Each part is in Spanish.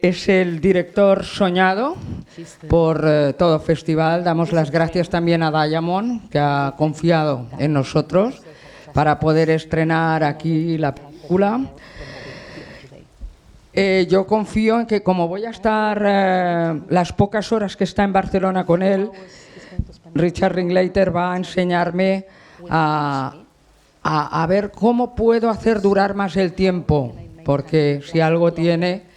Es el director soñado por todo festival. Damos las gracias también a Diamond, que ha confiado en nosotros para poder estrenar aquí la película. Yo confío en que, como voy a estar las pocas horas que está en Barcelona con él, Richard Linklater va a enseñarme a ver cómo puedo hacer durar más el tiempo, porque si algo tiene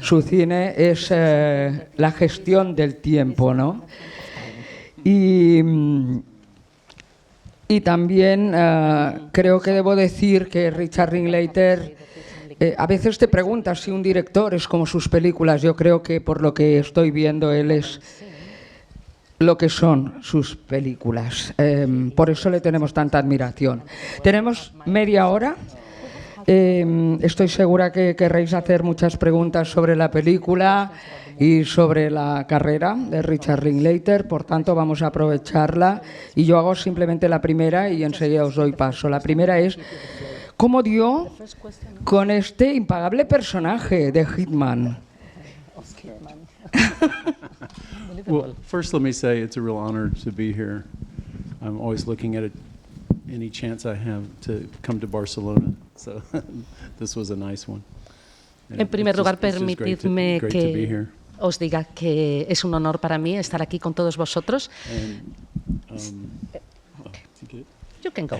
su cine es la gestión del tiempo, ¿no? Y también creo que debo decir que Richard Linklater, a veces te preguntas si un director es como sus películas. Yo creo que por lo que estoy viendo él es lo que son sus películas. Por eso le tenemos tanta admiración. Tenemos media hora. Estoy segura que querréis hacer muchas preguntas sobre la película y sobre la carrera de Richard Linklater, por tanto vamos a aprovecharla y yo hago simplemente la primera y enseguida os doy paso. La primera es: ¿cómo dio con este impagable personaje de Hitman? Well, first let me say it's a real honor to be here. I'm always looking at any chance I have to come to Barcelona, so this was a nice one. En primer lugar, permitidme great to be que here. os diga que es un honor para mí estar aquí con todos vosotros. You can go.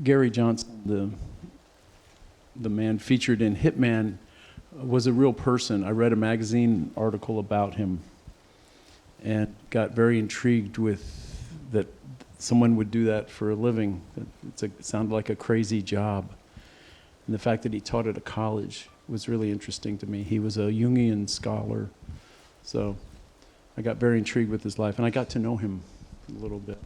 Gary Johnson, the man featured in Hitman, was a real person. I read a magazine article about him and got very intrigued with that someone would do that for a living. It sounded like a crazy job. And the fact that he taught at a college was really interesting to me. He was a Jungian scholar. So I got very intrigued with his life, and I got to know him a little bit.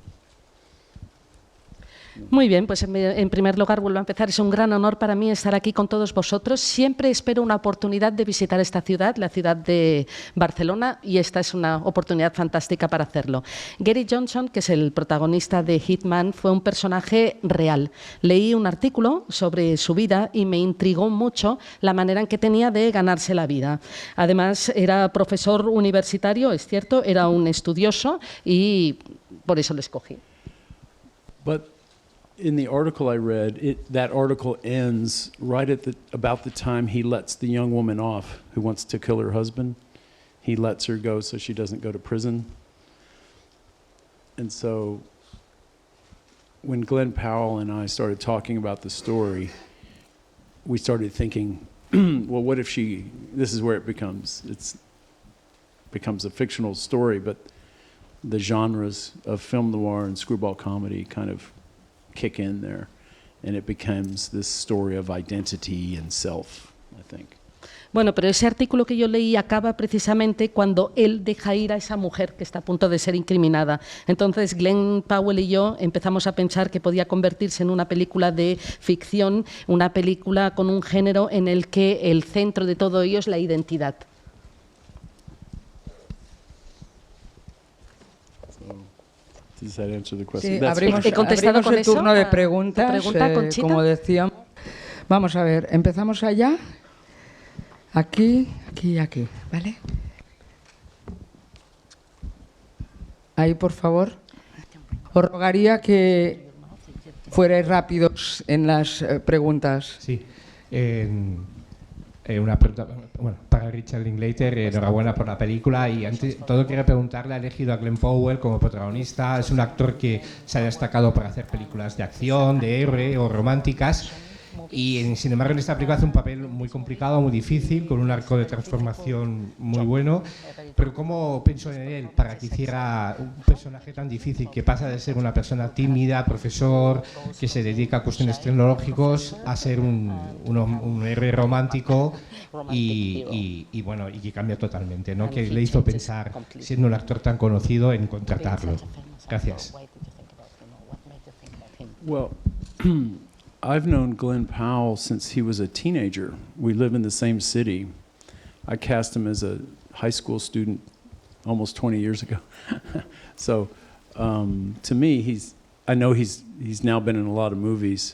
Muy bien, pues en primer lugar vuelvo a empezar. Es un gran honor para mí estar aquí con todos vosotros. Siempre espero una oportunidad de visitar esta ciudad, la ciudad de Barcelona, y esta es una oportunidad fantástica para hacerlo. Gary Johnson, que es el protagonista de Hitman, fue un personaje real. Leí un artículo sobre su vida y me intrigó mucho la manera en que tenía de ganarse la vida. Además, era profesor universitario, es cierto, era un estudioso y por eso lo escogí. In the article I read, that article ends right at about the time he lets the young woman off who wants to kill her husband. He lets her go so she doesn't go to prison. And so when Glenn Powell and I started talking about the story, we started thinking, well, what if this is where it becomes a fictional story, but the genres of film noir and screwball comedy kind of kick in there, and it becomes this story of identity and self, I think. Bueno, pero ese artículo que yo leí acaba precisamente cuando él deja ir a esa mujer que está a punto de ser incriminada. Entonces Glenn Powell y yo empezamos a pensar que podía convertirse en una película de ficción, una película con un género en el que el centro de todo ello es la identidad. Does that answer the question? Sí, abrimos el turno de preguntas, como decíamos. Vamos a ver, empezamos allá, aquí, ¿vale? Ahí, por favor. Os rogaría que fuerais rápidos en las preguntas. Sí. Una pregunta, bueno, para Richard Linklater, enhorabuena por la película, y antes de todo quería preguntarle, ha elegido a Glenn Powell como protagonista, es un actor que se ha destacado por hacer películas de acción, de héroe o románticas, y sin embargo en esta película hace un papel muy complicado, muy difícil, con un arco de transformación muy bueno. Pero ¿cómo pensó en él para que hiciera un personaje tan difícil, que pasa de ser una persona tímida, profesor, que se dedica a cuestiones tecnológicas, a ser un héroe romántico y bueno, y que cambia totalmente, ¿no? ¿Qué le hizo pensar, siendo un actor tan conocido, en contratarlo? Gracias. Well, I've known Glenn Powell since he was a teenager. We live in the same city. I cast him as a high school student almost 20 years ago. So to me, I know he's now been in a lot of movies,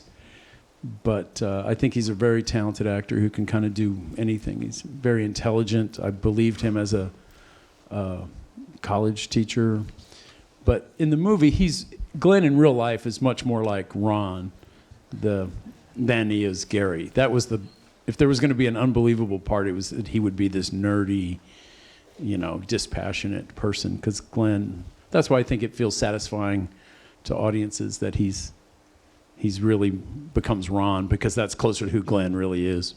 But I think he's a very talented actor who can kind of do anything. He's very intelligent. I believed him as a college teacher. But in the movie, Glenn in real life is much more like Ron than he is Gary. That was if there was going to be an unbelievable part, it was that he would be this nerdy, dispassionate person. Because Glenn, that's why I think it feels satisfying to audiences that he's really becomes Ron, because that's closer to who Glenn really is.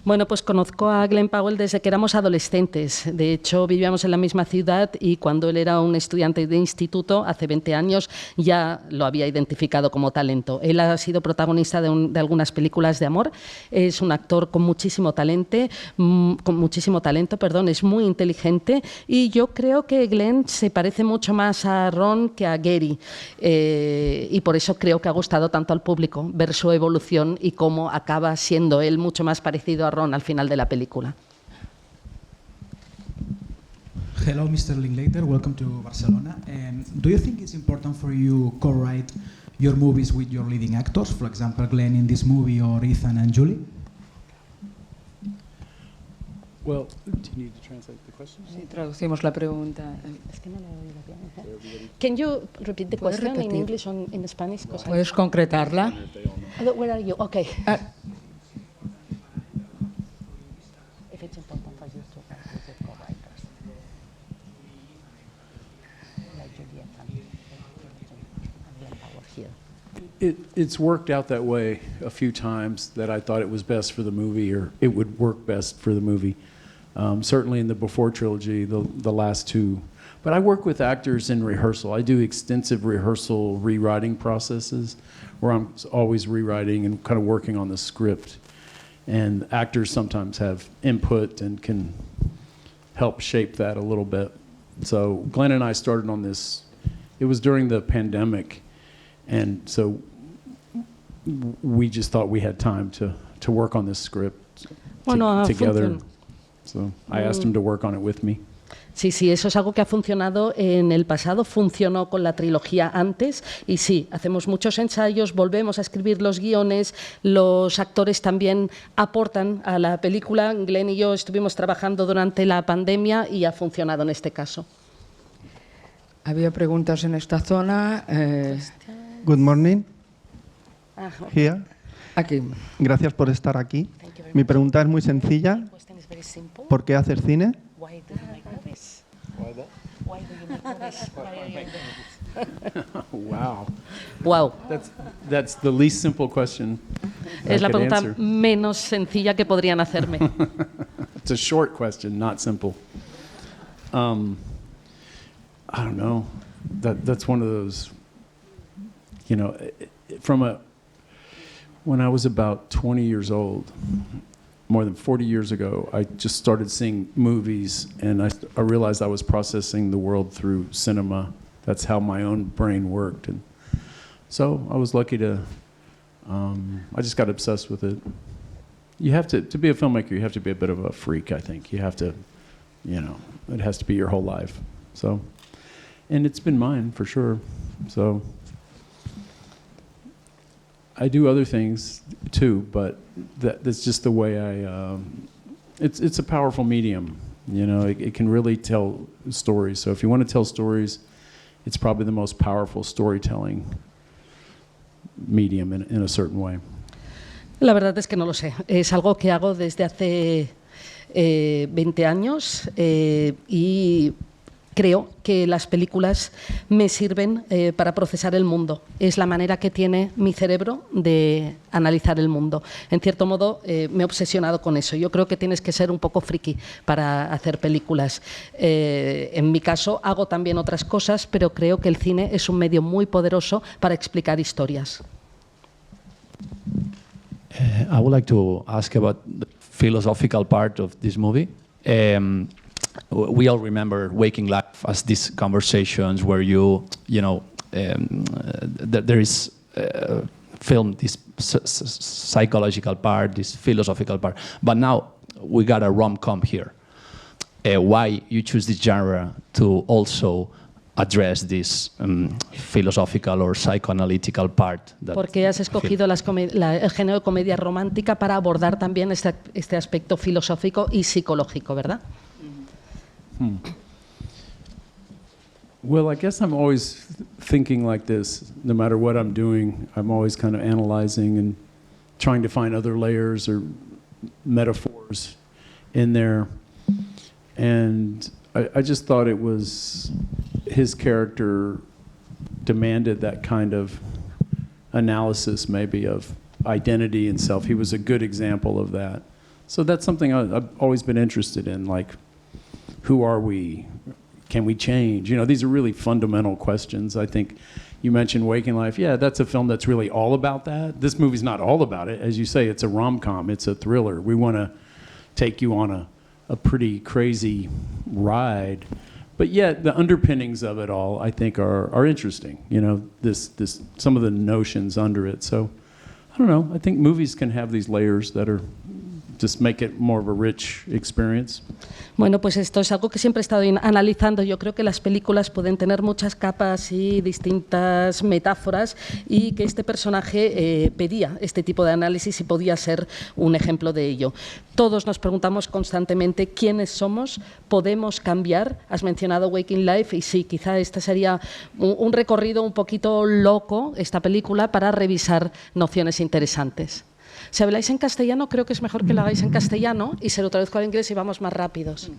Bueno, pues conozco a Glenn Powell desde que éramos adolescentes. De hecho, vivíamos en la misma ciudad y cuando él era un estudiante de instituto, hace 20 años, ya lo había identificado como talento. Él ha sido protagonista de algunas películas de amor. Es un actor con muchísimo talento, es muy inteligente y yo creo que Glenn se parece mucho más a Ron que a Gary. Y por eso creo que ha gustado tanto al público ver su evolución y cómo acaba siendo él mucho más parecido a Ron al final de la película. Hello, Mr. Linklater. Welcome to Barcelona. Do you think it's important for you co-write your movies with your leading actors? For example, Glenn in this movie or Ethan and Julie? Well, do you need to translate the question? Sí, traducimos la pregunta. Es que no lo he oído bien. Can you repeat the ¿Puedes question in repetir? English or in Spanish? ¿Puedes concretarla? Where are you? Okay. If it's important for you to work with your co-writers, like Juliet and Glenn Powell here. It's worked out that way a few times that I thought it was best for the movie, or it would work best for the movie. Certainly in the Before trilogy, the last two. But I work with actors in rehearsal. I do extensive rehearsal rewriting processes where I'm always rewriting and kind of working on the script. And actors sometimes have input and can help shape that a little bit. So Glenn and I started on this, it was during the pandemic, and so we just thought we had time to work on this script together. So I asked him to work on it with me. Sí, eso es algo que ha funcionado en el pasado, funcionó con la trilogía antes y sí, hacemos muchos ensayos, volvemos a escribir los guiones, los actores también aportan a la película. Glenn y yo estuvimos trabajando durante la pandemia y ha funcionado en este caso. Había preguntas en esta zona. Good morning. Here. Aquí. Gracias por estar aquí. Mi pregunta es muy sencilla. ¿Por qué hacer cine? Why do you make movies? Why do you make movies? Why are you doing this? Wow. Wow. That's the least simple question Es I la could pregunta answer. menos sencilla que podrían hacerme. It's a short question, not simple. I don't know. That's one of those, when I was about 20 years old, more than 40 years ago, I just started seeing movies, and I realized I was processing the world through cinema. That's how my own brain worked. And so I was lucky I just got obsessed with it. You have to be a filmmaker, you have to be a bit of a freak, I think. You have to, it has to be your whole life. So, and it's been mine for sure. So I do other things too, but that's just the way it's a powerful medium. It can really tell stories. So if you want to tell stories, it's probably the most powerful storytelling medium in a certain way. La verdad es que no lo sé. Es algo que hago desde hace 20 años y creo que las películas me sirven para procesar el mundo. Es la manera que tiene mi cerebro de analizar el mundo. En cierto modo, me he obsesionado con eso. Yo creo que tienes que ser un poco friki para hacer películas. En mi caso, hago también otras cosas, pero creo que el cine es un medio muy poderoso para explicar historias. I would like to ask about the philosophical part of this movie. We all remember Waking Life as these conversations where there is film, this psychological part, this philosophical part. But now we got a rom-com here. Why you choose this genre to also address this philosophical or psychoanalytical part. Porque has escogido el género de comedia romántica para abordar también este aspecto filosófico y psicológico, ¿verdad? Well, I guess I'm always thinking like this. No matter what I'm doing, I'm always kind of analyzing and trying to find other layers or metaphors in there. And I just thought it was his character demanded that kind of analysis maybe of identity and self. He was a good example of that. So that's something I've always been interested in, like, who are we? Can we change? You know, these are really fundamental questions. I think you mentioned Waking Life. Yeah, that's a film that's really all about that. This movie's not all about it. As you say, it's a rom-com. It's a thriller. We want to take you on a pretty crazy ride. But yet the underpinnings of it all, I think, are interesting. You know, this some of the notions under it. So, I don't know. I think movies can have these layers that are just make it more of a rich experience. Bueno, pues esto es algo que siempre he estado analizando. Yo creo que las películas pueden tener muchas capas y distintas metáforas y que este personaje pedía este tipo de análisis y podía ser un ejemplo de ello. Todos nos preguntamos constantemente quiénes somos, podemos cambiar. Has mencionado Waking Life y sí, quizá este sería un recorrido un poquito loco, esta película, para revisar nociones interesantes. Si habláis en castellano, creo que es mejor que lo hagáis en castellano y se lo traduzco al inglés y vamos más rápidos.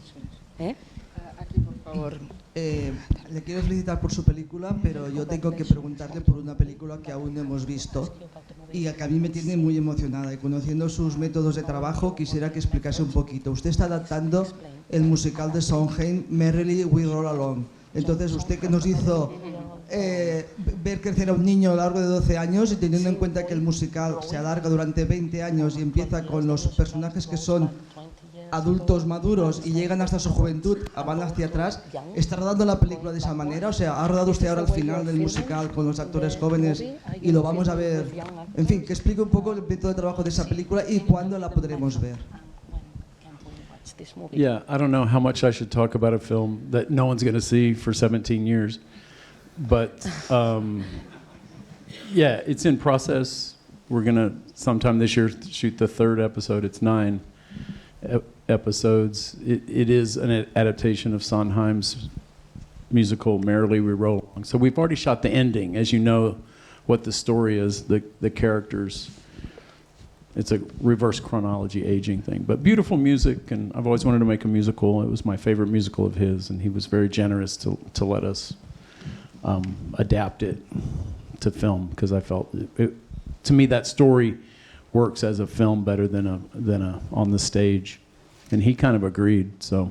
Aquí, por favor. Le quiero felicitar por su película, pero yo tengo que preguntarle por una película que aún no hemos visto y que a mí me tiene muy emocionada. Y conociendo sus métodos de trabajo, quisiera que explicase un poquito. Usted está adaptando el musical de Sondheim, Merrily We Roll Along. Entonces, usted que nos hizo ver crecer a un niño a lo largo de 12 años y teniendo en cuenta que el musical se alarga durante 20 años y empieza con los personajes que son adultos maduros y llegan hasta su juventud, van hacia atrás, ¿está rodando la película de esa manera? O sea, ¿ha rodado usted ahora el final del musical con los actores jóvenes y lo vamos a ver? En fin, que explique un poco el método de trabajo de esa película y cuándo la podremos ver. Yeah, I don't know how much I should talk about a film that no one's going to see for 17 years. But yeah, it's in process. We're going to sometime this year shoot the third episode. It's 9 episodes. It is an adaptation of Sondheim's musical Merrily We Roll Along. So we've already shot the ending, as you know what the story is, the characters. It's a reverse chronology aging thing. But beautiful music, and I've always wanted to make a musical. It was my favorite musical of his, and he was very generous to let us adapt it to film, because I felt to me that story works as a film better than a on the stage, and he kind of agreed. So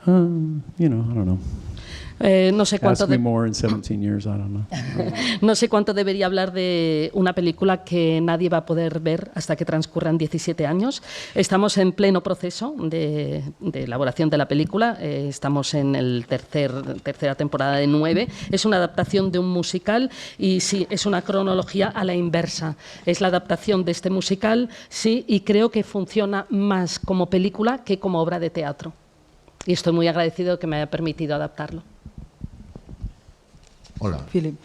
you know, I don't know. No sé cuánto Ask me more in 17 years, I don't know. No sé cuánto debería hablar de una película que nadie va a poder ver hasta que transcurran 17 años. Estamos en pleno proceso de elaboración de la película. Estamos en el tercera temporada de 9. Es una adaptación de un musical y sí, es una cronología a la inversa. Es la adaptación de este musical, sí, y creo que funciona más como película que como obra de teatro. Y estoy muy agradecido de que me haya permitido adaptarlo. Hola. Philip.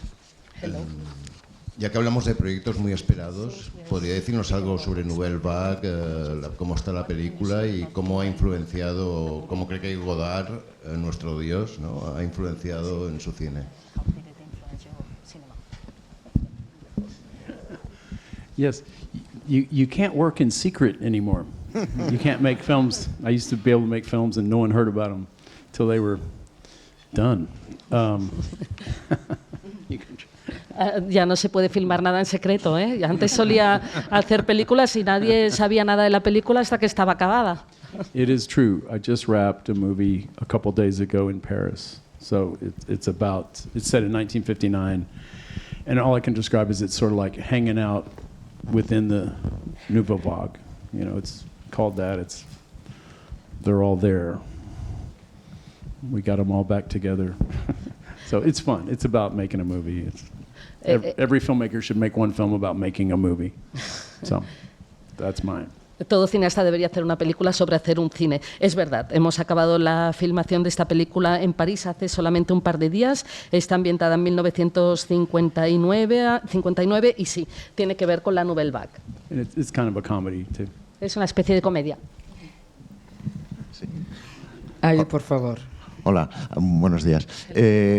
Ya que hablamos de proyectos muy esperados, ¿podría decirnos algo sobre Nouvelle Vague, cómo está la película y cómo ha influenciado, cómo cree que Godard, nuestro Dios, ¿no?, ha influenciado en su cine? Yes, you can't work in secret anymore. You can't make films. I used to be able to make films and no one heard about them till they were done. Ya no se puede filmar nada en secreto, ¿eh? Antes solía hacer películas y nadie sabía nada de la película hasta que estaba acabada. It is true. I just wrapped a movie a couple days ago in Paris. So it's set in 1959. And all I can describe is it's sort of like hanging out within the Nouvelle Vague. You know, it's called that. They're all there. We got them all back together. So it's fun. It's about making a movie. Every filmmaker should make one film about making a movie. So that's mine. Todo cineasta debería hacer una película sobre hacer un cine. Es verdad, hemos acabado la filmación de esta película en París hace solamente un par de días. Está ambientada en 1959 y sí, tiene que ver con la Nouvelle Vague. And it's kind of a comedy, too. Es una especie de comedia. Ahí, por favor. Hola, buenos días.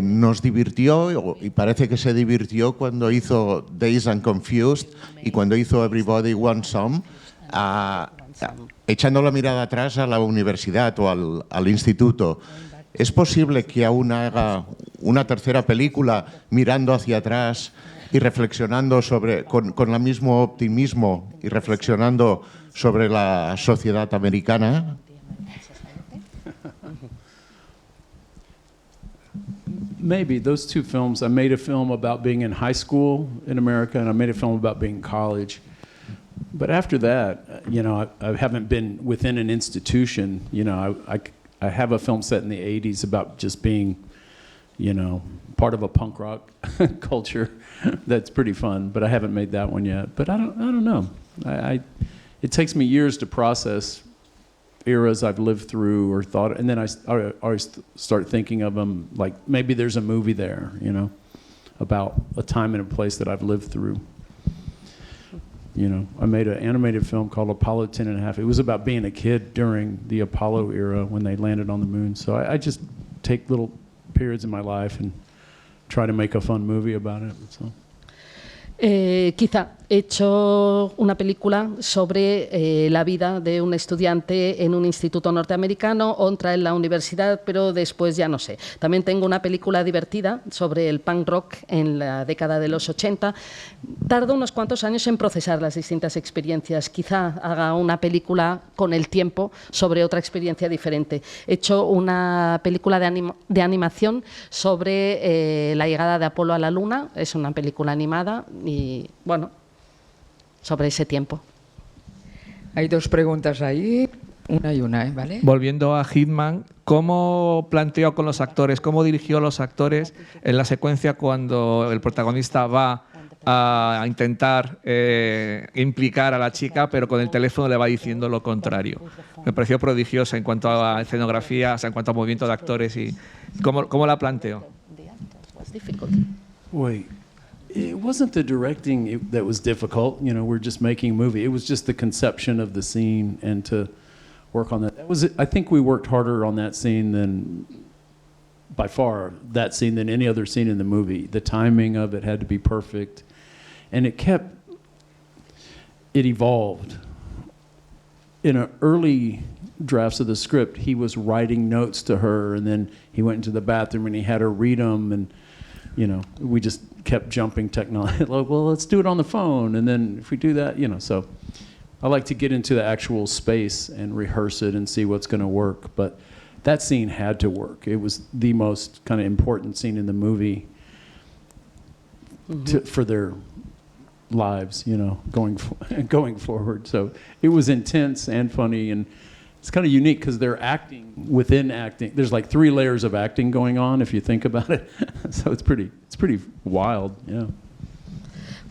Nos divirtió, y parece que se divirtió cuando hizo Dazed and Confused y cuando hizo Everybody Wants Some, echando la mirada atrás a la universidad o al instituto. ¿Es posible que aún haga una tercera película mirando hacia atrás y reflexionando con el mismo optimismo y reflexionando sobre la sociedad americana? Maybe those two films. I made a film about being in high school in America, and I made a film about being in college. But after that, I haven't been within an institution. I have a film set in the 80s about just being, part of a punk rock culture. That's pretty fun, but I haven't made that one yet. But I don't know. It takes me years to process eras I've lived through or thought, and then I always start thinking of them like maybe there's a movie there, about a time and a place that I've lived through. I made an animated film called Apollo 10.5. It was about being a kid during the Apollo era when they landed on the moon. So I just take little periods in my life and try to make a fun movie about it. So. Quizá he hecho una película sobre la vida de un estudiante en un instituto norteamericano, otra en la universidad, pero después ya no sé. También tengo una película divertida sobre el punk rock en la década de los 80. Tardo unos cuantos años en procesar las distintas experiencias. Quizá haga una película con el tiempo sobre otra experiencia diferente. He hecho una película de animación sobre la llegada de Apolo a la Luna. Es una película animada y, bueno, sobre ese tiempo. Hay dos preguntas ahí, una y una, ¿vale? Volviendo a Hitman, ¿cómo planteó con los actores, cómo dirigió a los actores en la secuencia cuando el protagonista va a intentar implicar a la chica, pero con el teléfono le va diciendo lo contrario? Me pareció prodigiosa en cuanto a escenografía, o sea, en cuanto a movimiento de actores y cómo la planteó. Wait. It wasn't the directing that was difficult. We're just making a movie. It was just the conception of the scene and to work on that. I think we worked harder on that scene than, by far, that scene than any other scene in the movie. The timing of it had to be perfect. And it evolved. In early drafts of the script, he was writing notes to her, and then he went into the bathroom and he had her read them, and we just kept jumping technology. Like, well, let's do it on the phone, and then if we do that, so I like to get into the actual space and rehearse it and see what's going to work. But that scene had to work. It was the most kind of important scene in the movie for their lives, going forward. So it was intense and funny, and it's kind of unique because they're acting within acting. There's like 3 layers of acting going on if you think about it. So it's pretty wild, yeah.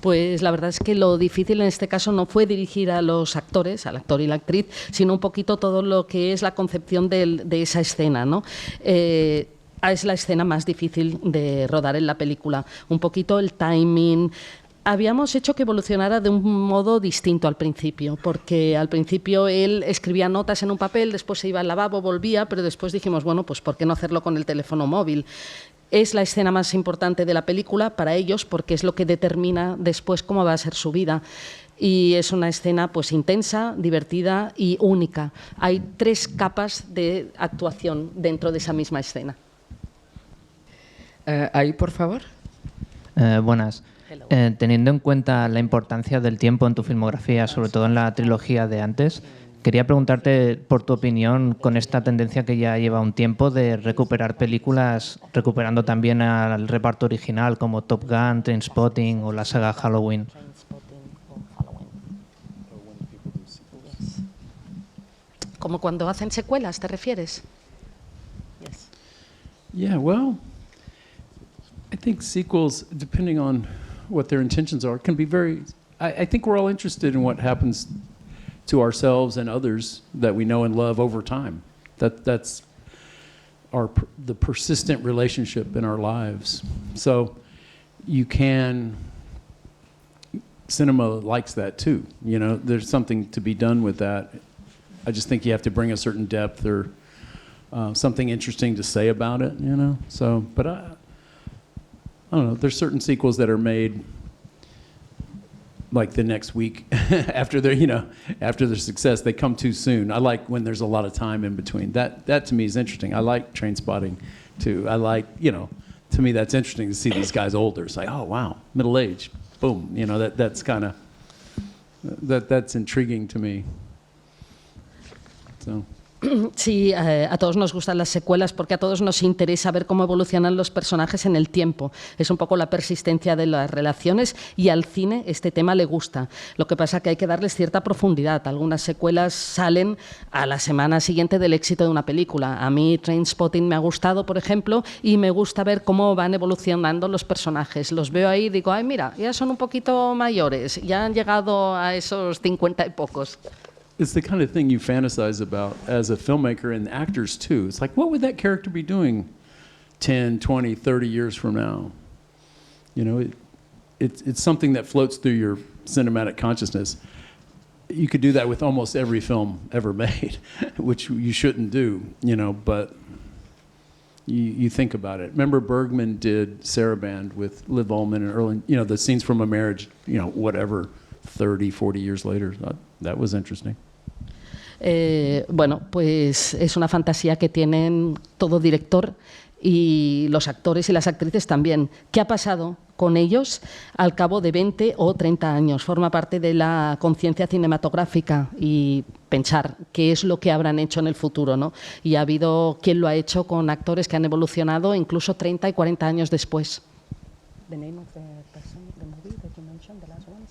Pues la verdad es que lo difícil en este caso no fue dirigir a los actores, al actor y la actriz, sino un poquito todo lo que es la concepción de esa escena, ¿no? Es la escena más difícil de rodar en la película. Un poquito el timing. Habíamos hecho que evolucionara de un modo distinto al principio, porque al principio él escribía notas en un papel, después se iba al lavabo, volvía, pero después dijimos, bueno, pues ¿por qué no hacerlo con el teléfono móvil? Es la escena más importante de la película para ellos porque es lo que determina después cómo va a ser su vida. Y es una escena pues intensa, divertida y única. Hay 3 capas de actuación dentro de esa misma escena. Ahí, por favor. Buenas. Teniendo en cuenta la importancia del tiempo en tu filmografía, sobre todo en la trilogía de antes, quería preguntarte por tu opinión con esta tendencia que ya lleva un tiempo de recuperar películas, recuperando también al reparto original como Top Gun, Trainspotting o la saga Halloween. ¿Como cuando hacen secuelas, te refieres? Yeah, well, I think sequels, depending on what their intentions are, can be very... I think we're all interested in what happens to ourselves and others that we know and love over time. That's the persistent relationship in our lives. So cinema likes that too. You know, there's something to be done with that. I just think you have to bring a certain depth or something interesting to say about it, you know. So, but I don't know. There's certain sequels that are made like the next week after their success. They come too soon. I like when there's a lot of time in between. That to me is interesting. I like Trainspotting too. I like, you know, to me that's interesting to see these guys older. It's like, oh wow, middle age, boom. You know, that's kind of that's intriguing to me. So. Sí, a todos nos gustan las secuelas porque a todos nos interesa ver cómo evolucionan los personajes en el tiempo. Es un poco la persistencia de las relaciones y al cine este tema le gusta. Lo que pasa es que hay que darles cierta profundidad. Algunas secuelas salen a la semana siguiente del éxito de una película. A mí Trainspotting me ha gustado, por ejemplo, y me gusta ver cómo van evolucionando los personajes. Los veo ahí y digo, ay, mira, ya son un poquito mayores, ya han llegado a esos 50 y pocos. It's the kind of thing you fantasize about as a filmmaker and actors too. It's like, what would that character be doing 10, 20, 30 years from now? You know, it's something that floats through your cinematic consciousness. You could do that with almost every film ever made, which you shouldn't do, you know, but you think about it. Remember Bergman did Saraband with Liv Ullmann and Erland, you know, the scenes from a marriage, you know, whatever, 30, 40 years later. That was interesting. Bueno, pues es una fantasía que tienen todo director y los actores y las actrices también. ¿Qué ha pasado con ellos al cabo de 20 o 30 años? Forma parte de la conciencia cinematográfica y pensar qué es lo que habrán hecho en el futuro, ¿no? Y ha habido quien lo ha hecho con actores que han evolucionado incluso 30 y 40 años después. The name of the person, the movie that you mentioned, the last one,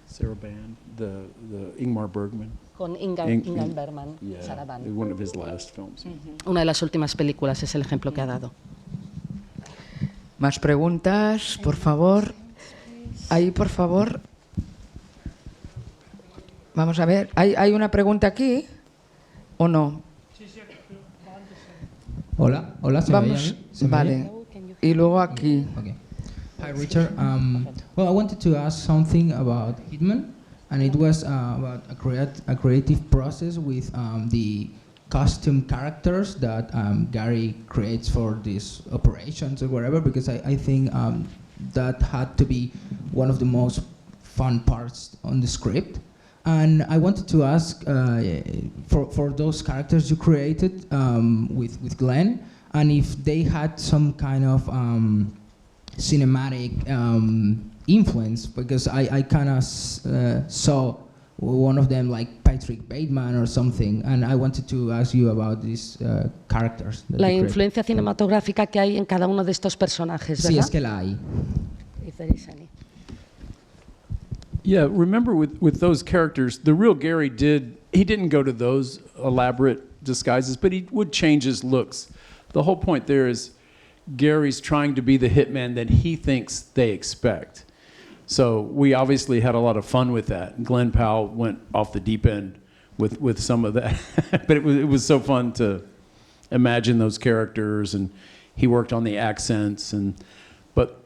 Saraband, the Ingmar Bergman. Con Ingmar Bergman, yeah, Saraband. One of his last films. Una de las últimas películas es el ejemplo que ha dado. Más preguntas, por favor. Ahí, por favor. Vamos a ver. ¿Hay una pregunta aquí o no? Hola, ¿se Vamos, me vale. Y luego aquí. Okay. Hi, Richard. Well, I wanted to ask something about Hitman, and it was about a creative process with the costume characters that Gary creates for these operations or whatever, because I think that had to be one of the most fun parts on the script. And I wanted to ask for those characters you created with Glenn, and if they had some kind of cinematic influence, because I kind of saw one of them like Patrick Bateman or something, and I wanted to ask you about these characters. La influencia cinematográfica que hay en cada uno de estos personajes, ¿verdad? Sí, es que la hay. If there is any. Yeah, remember with those characters, the real Gary didn't go to those elaborate disguises, but he would change his looks. The whole point there is Gary's trying to be the hitman that he thinks they expect. So we obviously had a lot of fun with that. Glenn Powell went off the deep end with some of that. But it was so fun to imagine those characters, and he worked on the accents. But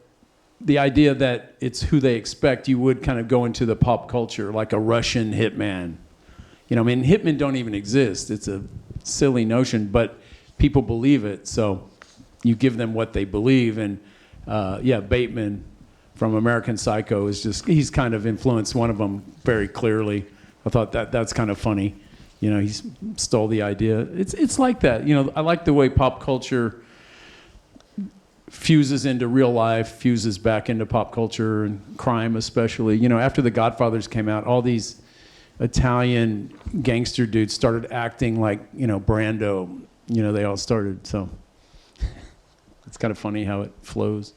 the idea that it's who they expect, you would kind of go into the pop culture, like a Russian hitman. You know, I mean, hitmen don't even exist. It's a silly notion, but people believe it. So you give them what they believe. And yeah, Bateman from American Psycho he's kind of influenced one of them very clearly. I thought that's kind of funny. You know, he stole the idea. It's like that. You know, I like the way pop culture fuses into real life, fuses back into pop culture and crime especially. You know, after The Godfathers came out, all these Italian gangster dudes started acting like, you know, Brando. You know, they all started, so it's kind of funny how it flows.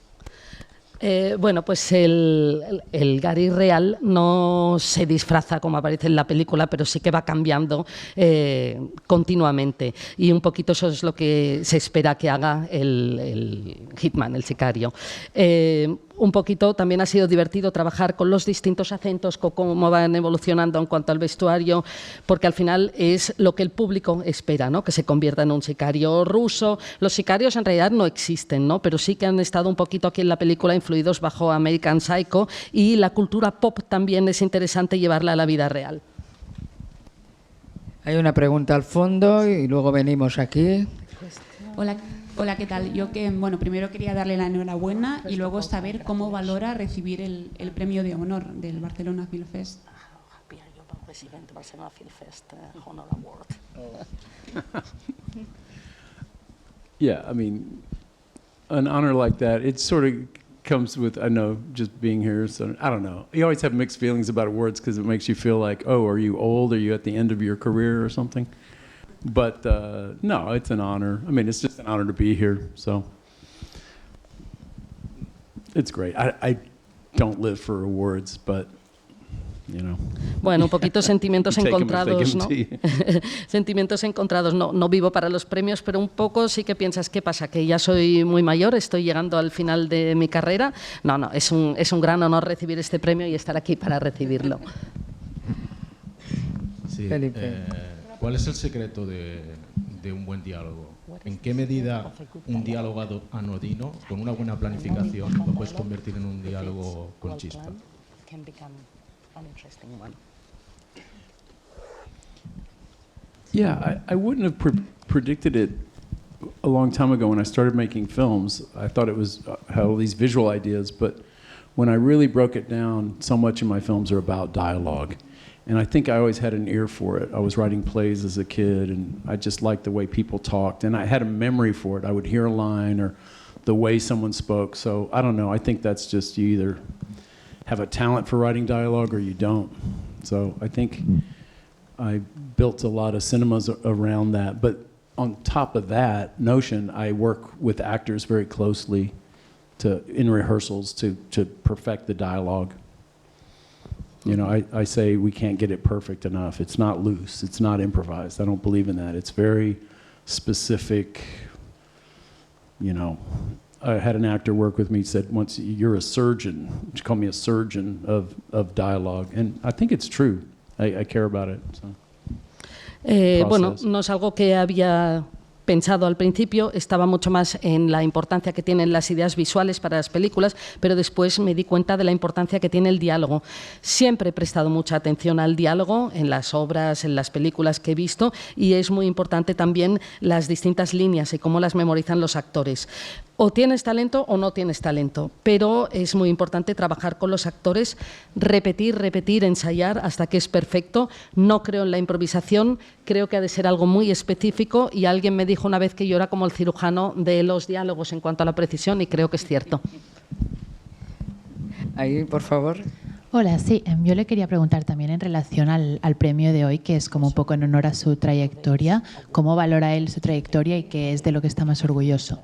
Bueno, pues el Gary real no se disfraza como aparece en la película, pero sí que va cambiando continuamente. Y un poquito eso es lo que se espera que haga el hitman, el sicario. un poquito también ha sido divertido trabajar con los distintos acentos, con cómo van evolucionando en cuanto al vestuario, porque al final es lo que el público espera, ¿no? Que se convierta en un sicario ruso. Los sicarios en realidad no existen, ¿no? Pero sí que han estado un poquito aquí en la película influidos bajo American Psycho, y la cultura pop también es interesante llevarla a la vida real. Hay una pregunta al fondo y luego venimos aquí. Hola, ¿qué tal? Yo primero quería darle la enhorabuena y luego saber cómo valora recibir el premio de honor del Barcelona Film Fest. Yeah, I mean, an honor like that, it sort of comes with, I know, just being here, so I don't know. You always have mixed feelings about awards because it makes you feel like, oh, are you old? Are you at the end of your career or something? But no, it's an honor. I mean, it's just an honor to be here, so it's great. I don't live for awards, but, you know. Bueno, un poquito sentimientos Take 'em if they encontrados, give ¿no? 'em to you. Sentimientos encontrados. No vivo para los premios, pero un poco sí que piensas, ¿qué pasa? ¿Que ya soy muy mayor? ¿Estoy llegando al final de mi carrera? No, es un gran honor recibir este premio y estar aquí para recibirlo. Sí, Felipe. ¿Cuál es el secreto de un buen diálogo? ¿En qué medida un diálogo anodino, con una buena planificación, lo puedes convertir en un diálogo con chispa? Yeah, I wouldn't have predicted it a long time ago when I started making films. I thought it was had all these visual ideas, but when I really broke it down, so much of my films are about dialogue. And I think I always had an ear for it. I was writing plays as a kid, and I just liked the way people talked. And I had a memory for it. I would hear a line or the way someone spoke. So I don't know. I think that's just you either have a talent for writing dialogue or you don't. So I think I built a lot of cinemas around that. But on top of that notion, I work with actors very closely in rehearsals to perfect the dialogue. You know, I say we can't get it perfect enough. It's not loose. It's not improvised. I don't believe in that. It's very specific. You know, I had an actor work with me, said once, you're a surgeon. She called me a surgeon of dialogue. And I think it's true. I care about it. So. Bueno, no es algo que había pensado al principio, estaba mucho más en la importancia que tienen las ideas visuales para las películas, pero después me di cuenta de la importancia que tiene el diálogo. Siempre he prestado mucha atención al diálogo en las obras, en las películas que he visto, y es muy importante también las distintas líneas y cómo las memorizan los actores. O tienes talento o no tienes talento, pero es muy importante trabajar con los actores, repetir, ensayar hasta que es perfecto. No creo en la improvisación, creo que ha de ser algo muy específico, y alguien me dijo una vez que yo era como el cirujano de los diálogos en cuanto a la precisión, y creo que es cierto. Ahí, por favor. Hola, sí, yo le quería preguntar también en relación al premio de hoy, que es como un poco en honor a su trayectoria. ¿Cómo valora él su trayectoria y qué es de lo que está más orgulloso?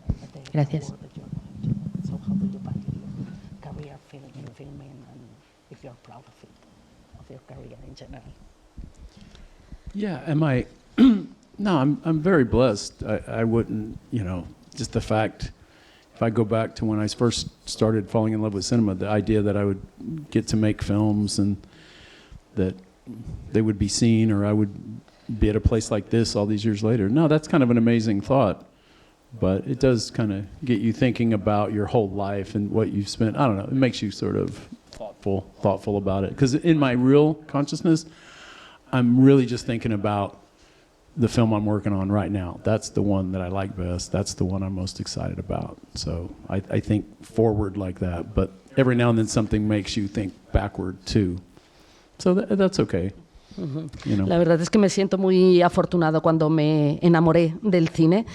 Gracias. Yeah, am I? No, I'm very blessed. I wouldn't, you know, just the fact, if I go back to when I first started falling in love with cinema, the idea that I would get to make films and that they would be seen, or I would be at a place like this all these years later. No, that's kind of an amazing thought. But it does kind of get you thinking about your whole life and what you've spent. I don't know. It makes you sort of thoughtful about it. Because in my real consciousness, I'm really just thinking about the film I'm working on right now. That's the one that I like best. That's the one I'm most excited about. So I think forward like that. But every now and then something makes you think backward too. So that's okay. You know. La verdad es que me siento muy afortunado cuando me enamoré del cine.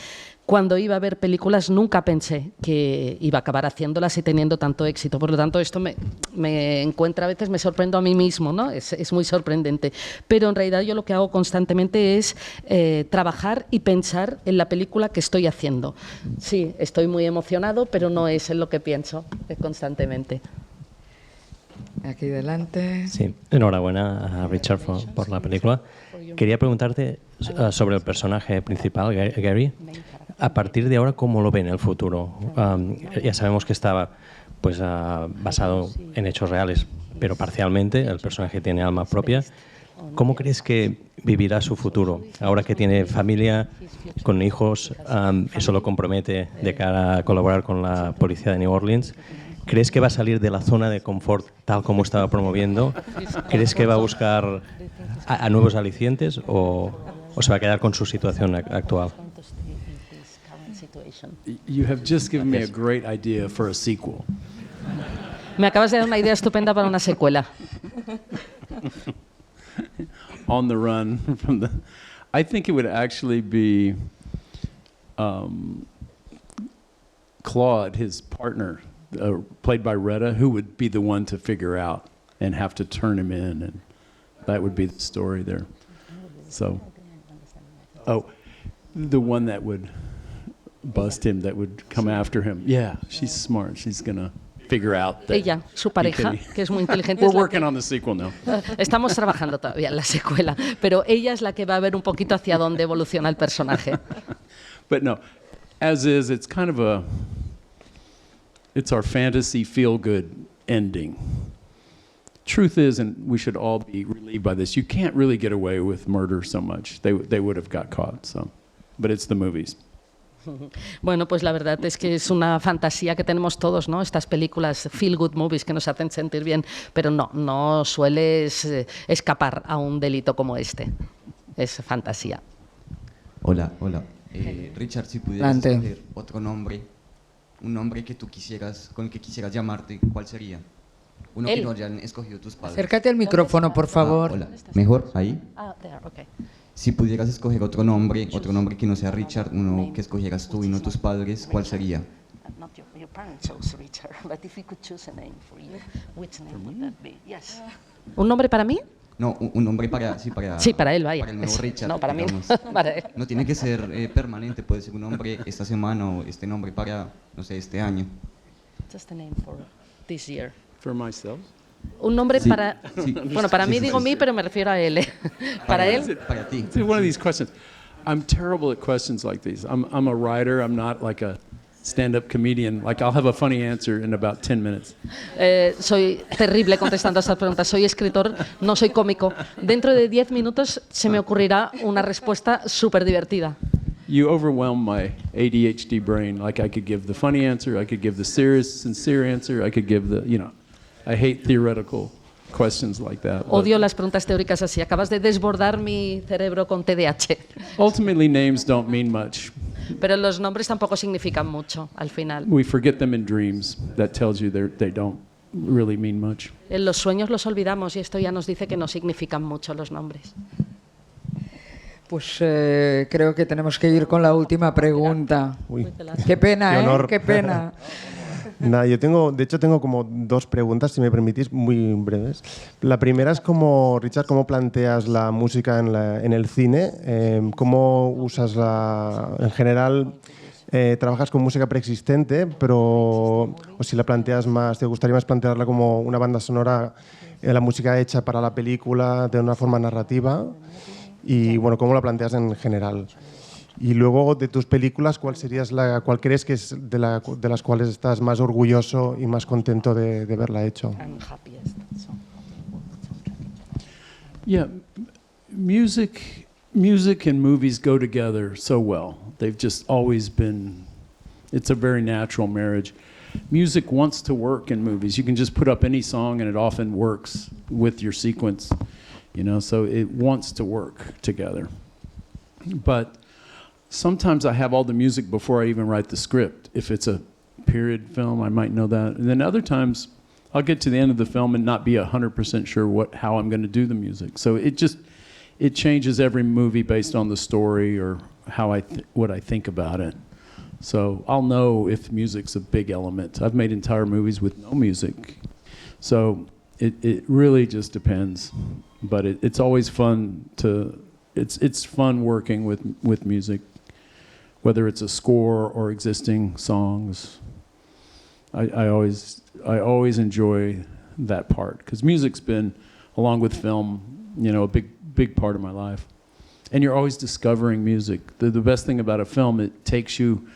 Cuando iba a ver películas nunca pensé que iba a acabar haciéndolas y teniendo tanto éxito. Por lo tanto, esto me encuentra, a veces me sorprendo a mí mismo, ¿no? Es muy sorprendente. Pero en realidad yo lo que hago constantemente es trabajar y pensar en la película que estoy haciendo. Sí, estoy muy emocionado, pero no es en lo que pienso constantemente. Aquí delante. Sí, enhorabuena a Richard por la película. Quería preguntarte sobre el personaje principal, Gary. A partir de ahora, ¿cómo lo ve en el futuro? Ya sabemos que estaba pues basado en hechos reales, pero parcialmente, el personaje tiene alma propia. ¿Cómo crees que vivirá su futuro? Ahora que tiene familia, con hijos, eso lo compromete de cara a colaborar con la policía de New Orleans. ¿Crees que va a salir de la zona de confort tal como estaba promoviendo? ¿Crees que va a buscar a nuevos alicientes o se va a quedar con su situación actual? You have just given me a great idea for a sequel. Me acabas de dar una idea estupenda para una secuela. On the run from the... I think it would actually be Claude, his partner, played by Retta, who would be the one to figure out and have to turn him in, and that would be the story there. So, the one that would bust him, that would come after him. Yeah, she's smart. She's gonna figure out that ella, su pareja, que es muy inteligente. We're working on the sequel now. Estamos trabajando todavía en la secuela, pero ella es la que va a ver un poquito hacia dónde evoluciona el personaje. But no, as is, it's kind of it's our fantasy feel-good ending. Truth is, and we should all be relieved by this, you can't really get away with murder so much. They would have got caught, so. But it's the movies. Bueno, pues la verdad es que es una fantasía que tenemos todos, ¿no? Estas películas feel good movies que nos hacen sentir bien, pero no sueles escapar a un delito como este. Es fantasía. Hola. Richard, si pudieras escoger otro nombre, un nombre que tú quisieras, con el que quisieras llamarte, ¿cuál sería? Uno que no hayan escogido tus padres. Acércate al micrófono, por favor. Hola. ¿Mejor? ¿Ahí? There, okay. Si pudieras escoger otro nombre que no sea Richard, uno que escogieras tú y no tus padres, ¿cuál sería? Not your parents chose Richard, but if you could choose a name for you, which name would that be? Yes. ¿Un nombre para mí? No, un nombre para él, vaya. Para el nuevo Richard. No, para digamos. mí. Para él. No tiene que ser permanente, puede ser un nombre esta semana o este nombre para, no sé, este año. Just a name for this year. For myself? Un nombre Sí, para... sí. Bueno, para mí digo mí, pero me refiero a él. Para él... Para ti. It's one of these questions. I'm terrible at questions like these. I'm a writer. I'm not like a stand-up comedian. Like, I'll have a funny answer in about 10 minutes. Soy terrible contestando a estas preguntas. Soy escritor, no soy cómico. Dentro de 10 minutos se me ocurrirá una respuesta súper divertida. You overwhelm my ADHD brain. Like, I could give the funny answer. I could give the serious, sincere answer. I could give the, I hate theoretical questions like that. Odio las preguntas teóricas así. Acabas de desbordar mi cerebro con TDAH. Ultimately, names don't mean much. Pero los nombres tampoco significan mucho al final. We forget them in dreams. That tells you they don't really mean much. En los sueños los olvidamos y esto ya nos dice que no significan mucho los nombres. Pues creo que tenemos que ir con la última pregunta. Uy, qué pena, qué honor. Qué pena. Nada, de hecho tengo como dos preguntas, si me permitís, muy breves. La primera es Richard, ¿cómo planteas la música en el cine? ¿Cómo usas en general, trabajas con música preexistente, o si la planteas más, te gustaría más plantearla como una banda sonora, la música hecha para la película de una forma narrativa? Y bueno, ¿cómo la planteas en general? Y luego, de tus películas, ¿cuál crees que es de las cuales estás más orgulloso y más contento de verla hecho? Yeah, music and movies go together so well. They've just always been, it's a very natural marriage. Music wants to work in movies. You can just put up any song and it often works with your sequence, so it wants to work together. But sometimes I have all the music before I even write the script. If it's a period film, I might know that. And then other times, I'll get to the end of the film and not be 100% sure how I'm going to do the music. So it changes every movie based on the story or what I think about it. So I'll know if music's a big element. I've made entire movies with no music. So it really just depends. But it's always fun it's fun working with music, whether it's a score or existing songs. I always enjoy that part because music's been, along with film, a big part of my life. And you're always discovering music. The best thing about a film, it takes you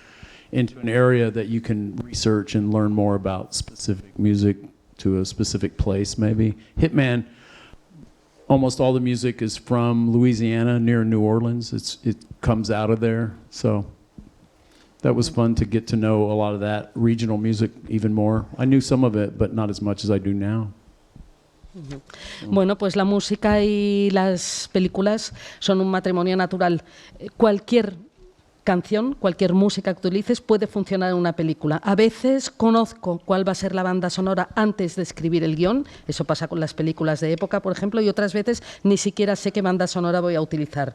into an area that you can research and learn more about specific music to a specific place, maybe. Hitman, almost all the music is from Louisiana, near New Orleans. It comes out of there, so that was fun to get to know a lot of that regional music even more. I knew some of it, but not as much as I do now. Bueno, pues la música y las películas son un matrimonio natural. Cualquier canción, cualquier música que utilices puede funcionar en una película. A veces conozco cuál va a ser la banda sonora antes de escribir el guión, eso pasa con las películas de época, por ejemplo, y otras veces ni siquiera sé qué banda sonora voy a utilizar.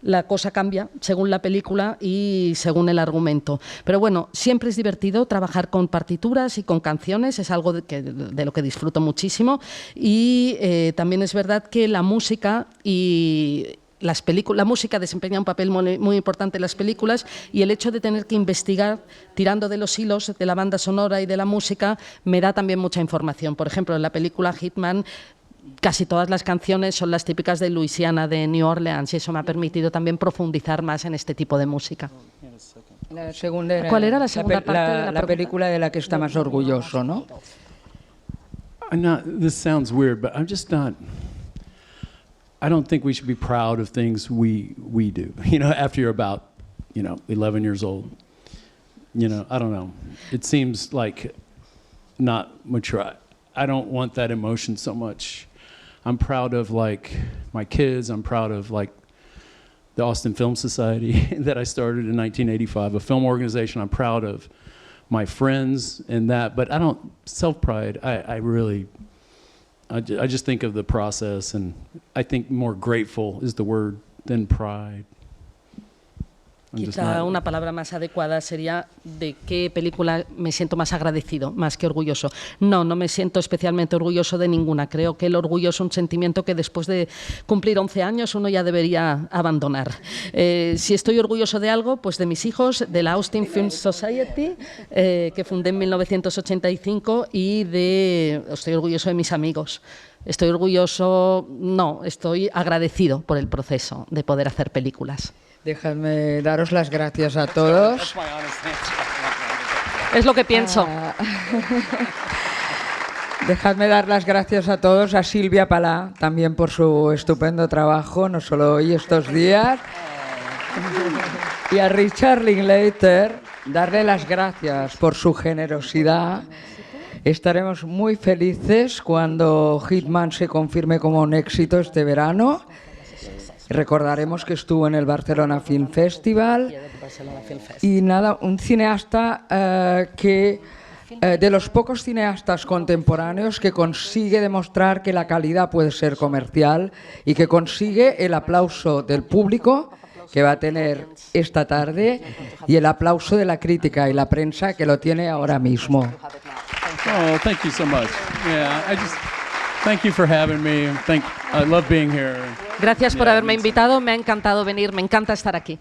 La cosa cambia según la película y según el argumento. Pero bueno, siempre es divertido trabajar con partituras y con canciones, es algo de lo que disfruto muchísimo, y también es verdad que la música y la música desempeña un papel muy importante en las películas, y el hecho de tener que investigar tirando de los hilos de la banda sonora y de la música me da también mucha información. Por ejemplo, en la película Hitman casi todas las canciones son las típicas de Luisiana, de New Orleans, y eso me ha permitido también profundizar más en este tipo de música. La segunda era, ¿cuál era la segunda parte de la película de la que está más orgulloso, ¿no? This sounds weird, but I'm just not... I don't think we should be proud of things we do. You know, after you're about, 11 years old. I don't know. It seems like not mature. I don't want that emotion so much. I'm proud of my kids. I'm proud of the Austin Film Society that I started in 1985, a film organization. I'm proud of my friends and that, but I don't self-pride. I just think of the process, and I think more grateful is the word than pride. Quizá una palabra más adecuada sería de qué película me siento más agradecido, más que orgulloso. No me siento especialmente orgulloso de ninguna. Creo que el orgullo es un sentimiento que después de cumplir 11 años uno ya debería abandonar. Si estoy orgulloso de algo, pues de mis hijos, de la Austin Film Society, que fundé en 1985, y estoy orgulloso de mis amigos. Estoy agradecido por el proceso de poder hacer películas. Dejadme daros las gracias a todos. Es lo que pienso. Dejadme dar las gracias a todos, a Silvia Palá también por su estupendo trabajo, no solo hoy, estos días. Y a Richard Linklater, darle las gracias por su generosidad. Estaremos muy felices cuando Hitman se confirme como un éxito este verano. Recordaremos que estuvo en el Barcelona Film Festival y nada, un cineasta de los pocos cineastas contemporáneos que consigue demostrar que la calidad puede ser comercial y que consigue el aplauso del público que va a tener esta tarde y el aplauso de la crítica y la prensa que lo tiene ahora mismo. Oh, thank you so much. Thank you for having me. I love being here. Gracias por haberme invitado, me ha encantado venir, me encanta estar aquí.